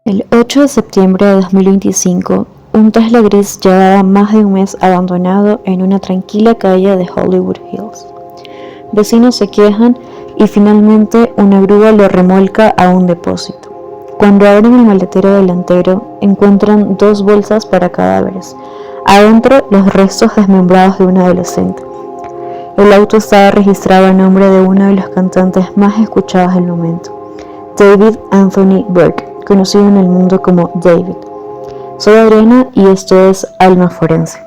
El 8 de septiembre de 2025, un Tesla gris llevaba más de un mes abandonado en una tranquila calle de Hollywood Hills. Vecinos se quejan y finalmente una grúa lo remolca a un depósito. Cuando abren el maletero delantero, encuentran 2 bolsas para cadáveres. Adentro, los restos desmembrados de un adolescente. El auto estaba registrado a nombre de uno de los cantantes más escuchados del momento, David Anthony Burke, conocido en el mundo como David. Soy Adriana y esto es Alma Forense.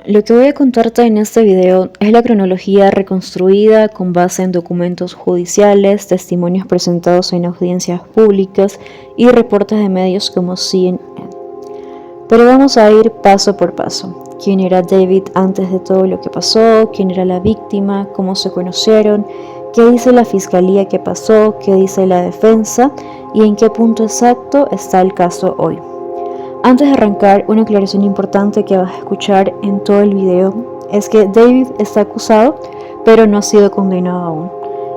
Lo que voy a contarte en este video es la cronología reconstruida con base en documentos judiciales, testimonios presentados en audiencias públicas y reportes de medios como CNN. Pero vamos a ir paso por paso. ¿Quién era David antes de todo lo que pasó? ¿Quién era la víctima? ¿Cómo se conocieron? ¿Qué dice la fiscalía que pasó? ¿Qué dice la defensa? ¿Y en qué punto exacto está el caso hoy? Antes de arrancar, una aclaración importante que vas a escuchar en todo el video es que David está acusado, pero no ha sido condenado aún.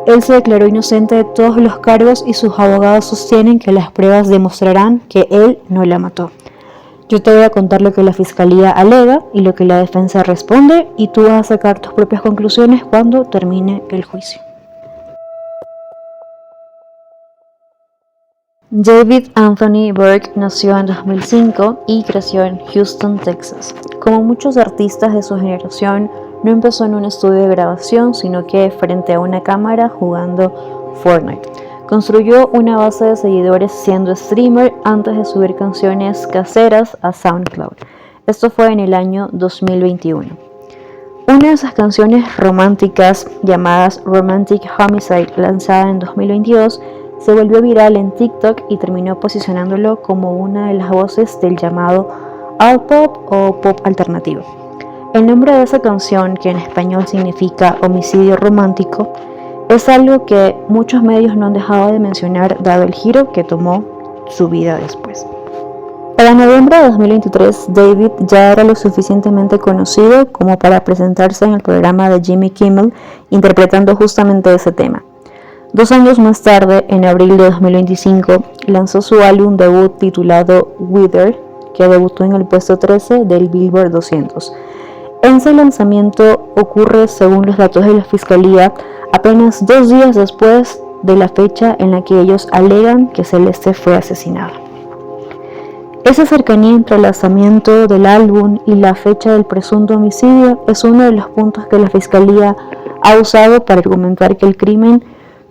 Él se declaró inocente de todos los cargos y sus abogados sostienen que las pruebas demostrarán que él no la mató. Yo te voy a contar lo que la fiscalía alega y lo que la defensa responde y tú vas a sacar tus propias conclusiones cuando termine el juicio. David Anthony Burke nació en 2005 y creció en Houston, Texas. Como muchos artistas de su generación, no empezó en un estudio de grabación, sino que frente a una cámara jugando Fortnite. Construyó una base de seguidores siendo streamer antes de subir canciones caseras a SoundCloud. Esto fue en el año 2021. Una de esas canciones románticas, llamadas Romantic Homicide, lanzada en 2022, se volvió viral en TikTok y terminó posicionándolo como una de las voces del llamado alt pop o pop alternativo. El nombre de esa canción, que en español significa homicidio romántico, es algo que muchos medios no han dejado de mencionar dado el giro que tomó su vida después. Para noviembre de 2023, David ya era lo suficientemente conocido como para presentarse en el programa de Jimmy Kimmel interpretando justamente ese tema. 2 años más tarde, en abril de 2025, lanzó su álbum debut titulado Wither, que debutó en el puesto 13 del Billboard 200. Ese lanzamiento ocurre, según los datos de la fiscalía, apenas 2 días después de la fecha en la que ellos alegan que Celeste fue asesinada. Esa cercanía entre el lanzamiento del álbum y la fecha del presunto homicidio es uno de los puntos que la fiscalía ha usado para argumentar que el crimen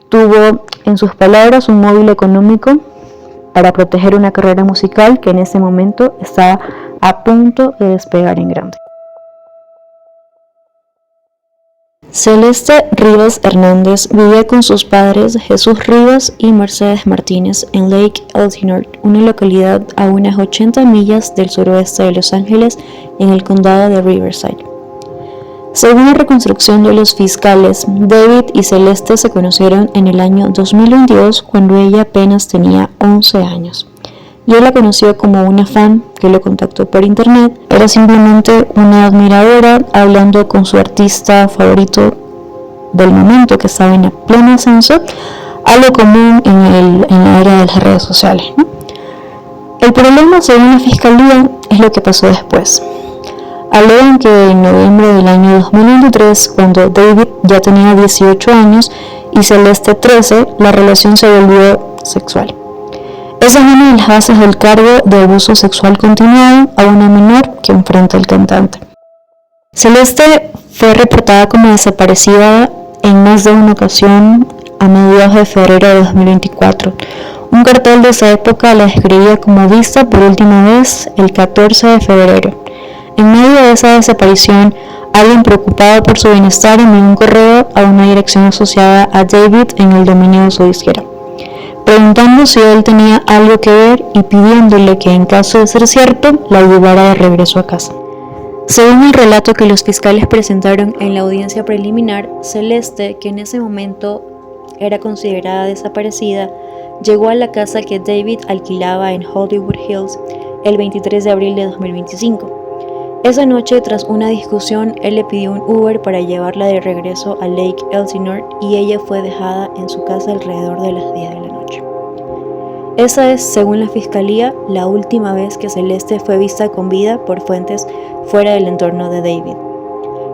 tuvo, en sus palabras, un móvil económico para proteger una carrera musical que en ese momento estaba a punto de despegar en grande. Celeste Rivas Hernández vivía con sus padres Jesús Rivas y Mercedes Martínez en Lake Elsinore, una localidad a unas 80 millas del suroeste de Los Ángeles, en el condado de Riverside. Según la reconstrucción de los fiscales, David y Celeste se conocieron en el año 2022 cuando ella apenas tenía 11 años. Y él la conoció como una fan que lo contactó por internet. Era simplemente una admiradora hablando con su artista favorito del momento que estaba en pleno ascenso, algo común en la era de las redes sociales, ¿no? El problema, según la fiscalía, es lo que pasó después. Alegan que en noviembre del año 2023, cuando David ya tenía 18 años y Celeste 13, la relación se volvió sexual. Esa es una de las bases del cargo de abuso sexual continuado a una menor que enfrenta el cantante. Celeste fue reportada como desaparecida en más de una ocasión a mediados de febrero de 2024. Un cartel de esa época la describía como vista por última vez el 14 de febrero. En medio de esa desaparición, alguien preocupado por su bienestar envió un correo a una dirección asociada a David en el dominio de su disquera, preguntando si él tenía algo que ver y pidiéndole que, en caso de ser cierto, la llevara de regreso a casa. Según el relato que los fiscales presentaron en la audiencia preliminar, Celeste, que en ese momento era considerada desaparecida, llegó a la casa que David alquilaba en Hollywood Hills el 23 de abril de 2025. Esa noche, tras una discusión, él le pidió un Uber para llevarla de regreso a Lake Elsinore y ella fue dejada en su casa alrededor de las 10 de la noche. Esa es, según la Fiscalía, la última vez que Celeste fue vista con vida por fuentes fuera del entorno de David.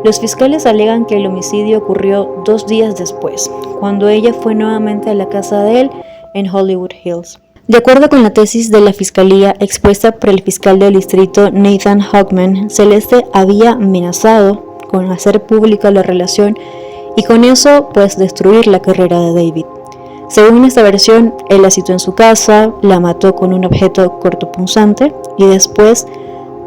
Los fiscales alegan que el homicidio ocurrió 2 días después, cuando ella fue nuevamente a la casa de él en Hollywood Hills. De acuerdo con la tesis de la Fiscalía expuesta por el fiscal del distrito Nathan Hochman, Celeste había amenazado con hacer pública la relación y con eso pues destruir la carrera de David. Según esta versión, él la citó en su casa, la mató con un objeto cortopunzante y después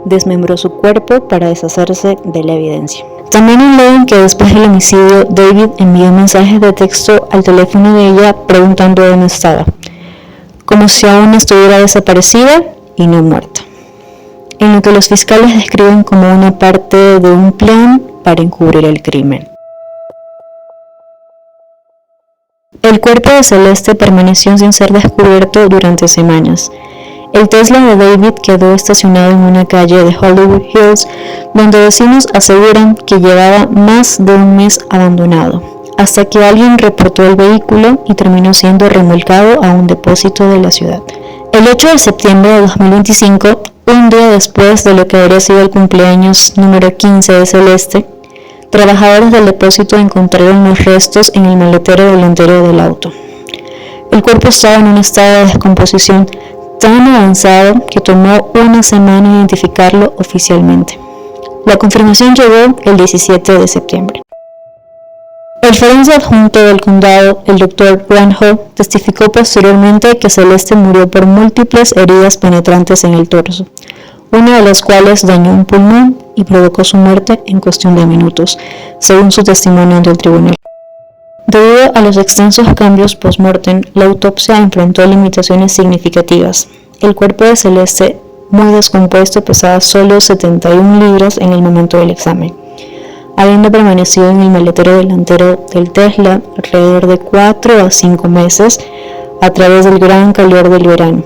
desmembró su cuerpo para deshacerse de la evidencia. También alegan que después del homicidio, David envió mensajes de texto al teléfono de ella preguntando dónde estaba, como si aún estuviera desaparecida y no muerta, en lo que los fiscales describen como una parte de un plan para encubrir el crimen. El cuerpo de Celeste permaneció sin ser descubierto durante semanas. El Tesla de David quedó estacionado en una calle de Hollywood Hills, donde vecinos aseguran que llevaba más de un mes abandonado, hasta que alguien reportó el vehículo y terminó siendo remolcado a un depósito de la ciudad. El 8 de septiembre de 2025, un día después de lo que habría sido el cumpleaños número 15 de Celeste, trabajadores del depósito encontraron los restos en el maletero delantero del auto. El cuerpo estaba en un estado de descomposición tan avanzado que tomó una semana identificarlo oficialmente. La confirmación llegó el 17 de septiembre. El forense adjunto del condado, el Dr. Granholm, testificó posteriormente que Celeste murió por múltiples heridas penetrantes en el torso, una de las cuales dañó un pulmón y provocó su muerte en cuestión de minutos, según su testimonio ante el tribunal. Debido a los extensos cambios post-mortem, la autopsia enfrentó limitaciones significativas. El cuerpo de Celeste, muy descompuesto, pesaba solo 71 libras en el momento del examen, habiendo permanecido en el maletero delantero del Tesla alrededor de 4 a 5 meses a través del gran calor del verano.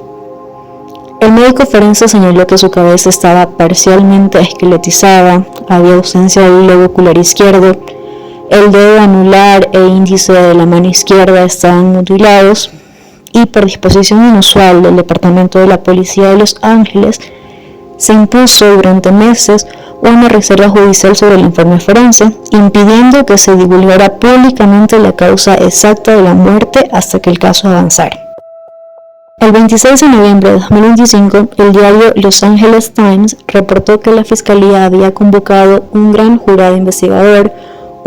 El médico forense señaló que su cabeza estaba parcialmente esqueletizada, había ausencia del globo ocular izquierdo, el dedo anular e índice de la mano izquierda estaban mutilados y por disposición inusual del Departamento de la Policía de Los Ángeles se impuso durante meses una reserva judicial sobre el informe forense, impidiendo que se divulgara públicamente la causa exacta de la muerte hasta que el caso avanzara. El 26 de noviembre de 2025, el diario Los Angeles Times reportó que la Fiscalía había convocado un gran jurado investigador,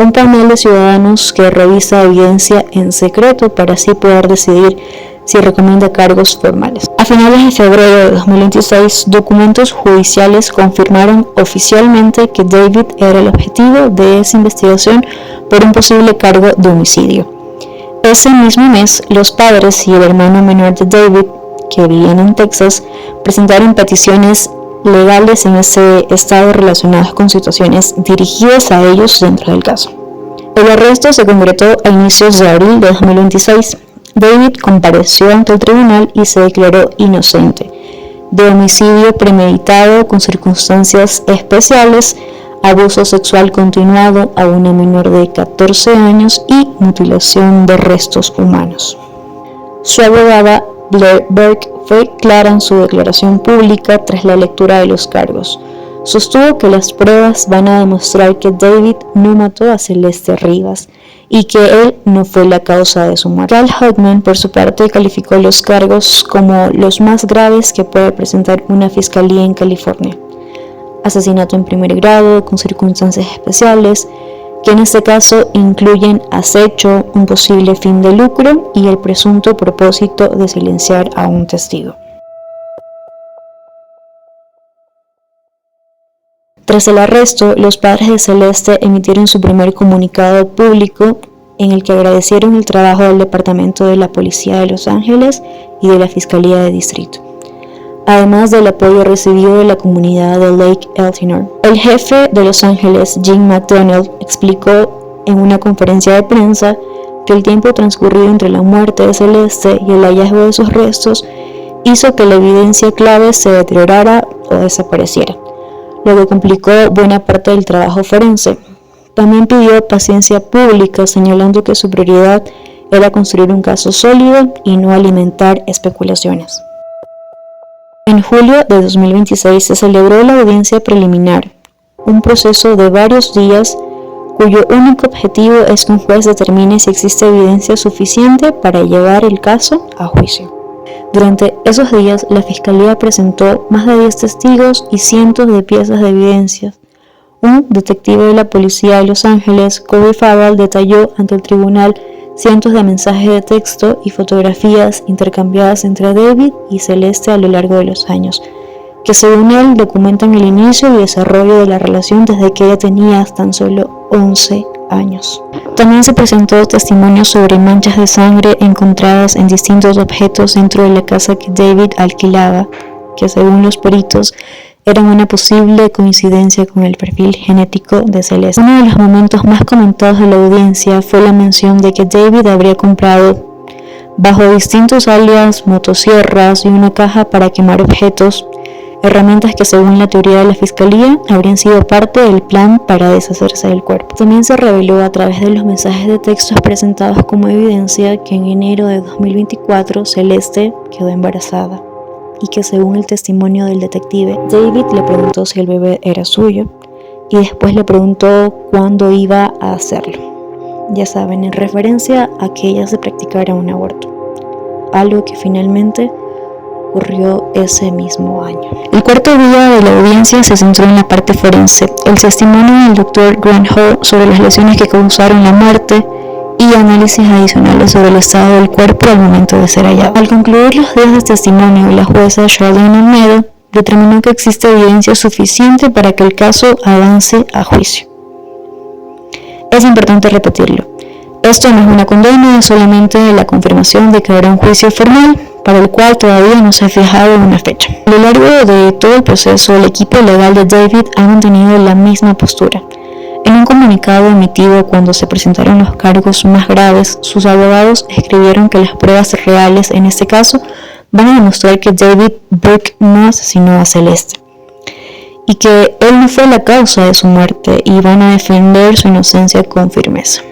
un panel de ciudadanos que revisa evidencia en secreto para así poder decidir si recomienda cargos formales. A finales de febrero de 2026, documentos judiciales confirmaron oficialmente que David era el objetivo de esa investigación por un posible cargo de homicidio. Ese mismo mes, los padres y el hermano menor de David, que vivían en Texas, presentaron peticiones legales en ese estado relacionadas con situaciones dirigidas a ellos dentro del caso. El arresto se concretó a inicios de abril de 2026. David compareció ante el tribunal y se declaró inocente de homicidio premeditado con circunstancias especiales, abuso sexual continuado a una menor de 14 años y mutilación de restos humanos. Su abogada Blair Burke fue clara en su declaración pública tras la lectura de los cargos. Sostuvo que las pruebas van a demostrar que David no mató a Celeste Rivas y que él no fue la causa de su muerte. Cal Hochman, por su parte, calificó los cargos como los más graves que puede presentar una fiscalía en California. Asesinato en primer grado con circunstancias especiales, que en este caso incluyen acecho, un posible fin de lucro y el presunto propósito de silenciar a un testigo. Tras el arresto, los padres de Celeste emitieron su primer comunicado público en el que agradecieron el trabajo del Departamento de la Policía de Los Ángeles y de la Fiscalía de Distrito, además del apoyo recibido de la comunidad de Lake Elsinore. El jefe de Los Ángeles, Jim McDonnell, explicó en una conferencia de prensa que el tiempo transcurrido entre la muerte de Celeste y el hallazgo de sus restos hizo que la evidencia clave se deteriorara o desapareciera, lo que complicó buena parte del trabajo forense. También pidió paciencia pública, señalando que su prioridad era construir un caso sólido y no alimentar especulaciones. En julio de 2026 se celebró la audiencia preliminar, un proceso de varios días cuyo único objetivo es que un juez determine si existe evidencia suficiente para llevar el caso a juicio. Durante esos días, la Fiscalía presentó más de 10 testigos y cientos de piezas de evidencia. Un detective de la policía de Los Ángeles, Corey Farrell, detalló ante el tribunal cientos de mensajes de texto y fotografías intercambiadas entre David y Celeste a lo largo de los años, que según él documentan el inicio y desarrollo de la relación desde que ella tenía tan solo 11 años. También se presentó testimonio sobre manchas de sangre encontradas en distintos objetos dentro de la casa que David alquilaba, que según los peritos eran una posible coincidencia con el perfil genético de Celeste. Uno de los momentos más comentados de la audiencia fue la mención de que David habría comprado, bajo distintos alias, motosierras y una caja para quemar objetos, herramientas que según la teoría de la Fiscalía habrían sido parte del plan para deshacerse del cuerpo. También se reveló a través de los mensajes de textos presentados como evidencia que en enero de 2024 Celeste quedó embarazada y que según el testimonio del detective, David le preguntó si el bebé era suyo y después le preguntó cuándo iba a hacerlo. Ya saben, en referencia a que ella se practicara un aborto, algo que finalmente ocurrió ese mismo año. El cuarto día de la audiencia se centró en la parte forense, el testimonio del Dr. Grant Hall sobre las lesiones que causaron la muerte y análisis adicionales sobre el estado del cuerpo al momento de ser hallado. Al concluir los días de testimonio, la jueza Charlene Olmedo determinó que existe evidencia suficiente para que el caso avance a juicio. Es importante repetirlo. Esto no es una condena, es solamente la confirmación de que habrá un juicio formal para el cual todavía no se ha fijado una fecha. A lo largo de todo el proceso, el equipo legal de David ha mantenido la misma postura. En un comunicado emitido cuando se presentaron los cargos más graves, sus abogados escribieron que las pruebas reales en este caso van a demostrar que David Burke no asesinó a Celeste y que él no fue la causa de su muerte y van a defender su inocencia con firmeza.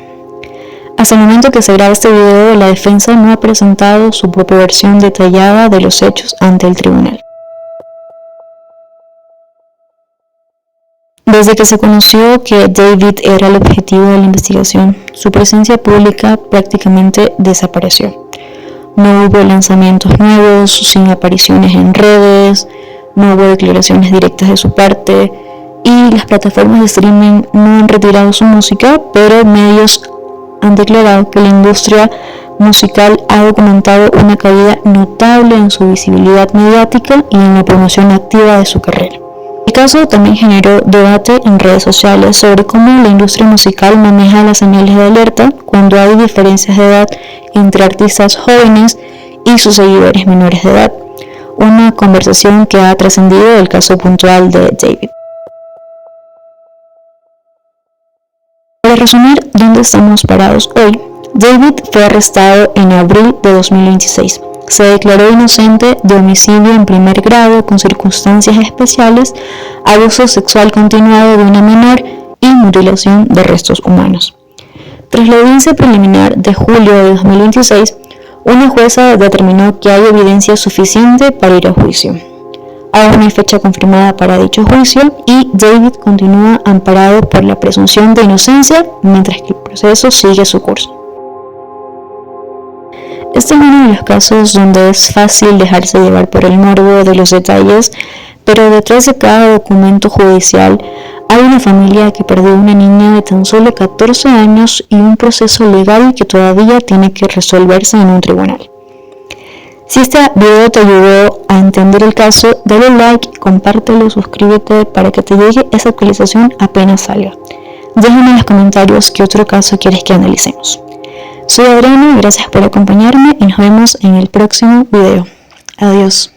Hasta el momento que se graba este video, la defensa no ha presentado su propia versión detallada de los hechos ante el tribunal. Desde que se conoció que David era el objetivo de la investigación, su presencia pública prácticamente desapareció. No hubo lanzamientos nuevos, sin apariciones en redes, no hubo declaraciones directas de su parte y las plataformas de streaming no han retirado su música, pero medios han declarado que la industria musical ha documentado una caída notable en su visibilidad mediática y en la promoción activa de su carrera. El caso también generó debate en redes sociales sobre cómo la industria musical maneja las señales de alerta cuando hay diferencias de edad entre artistas jóvenes y sus seguidores menores de edad, una conversación que ha trascendido del caso puntual de David. Para resumir dónde estamos parados hoy, David fue arrestado en abril de 2026. Se declaró inocente de homicidio en primer grado con circunstancias especiales, abuso sexual continuado de una menor y mutilación de restos humanos. Tras la audiencia preliminar de julio de 2026, una jueza determinó que hay evidencia suficiente para ir a juicio. Aún no hay fecha confirmada para dicho juicio y David continúa amparado por la presunción de inocencia mientras que el proceso sigue su curso. Este es uno de los casos donde es fácil dejarse llevar por el morbo de los detalles, pero detrás de cada documento judicial hay una familia que perdió una niña de tan solo 14 años y un proceso legal que todavía tiene que resolverse en un tribunal. Si este video te ayudó a entender el caso, dale like, compártelo, suscríbete para que te llegue esa actualización apenas salga. Déjame en los comentarios qué otro caso quieres que analicemos. Soy Adriana, gracias por acompañarme y nos vemos en el próximo video. Adiós.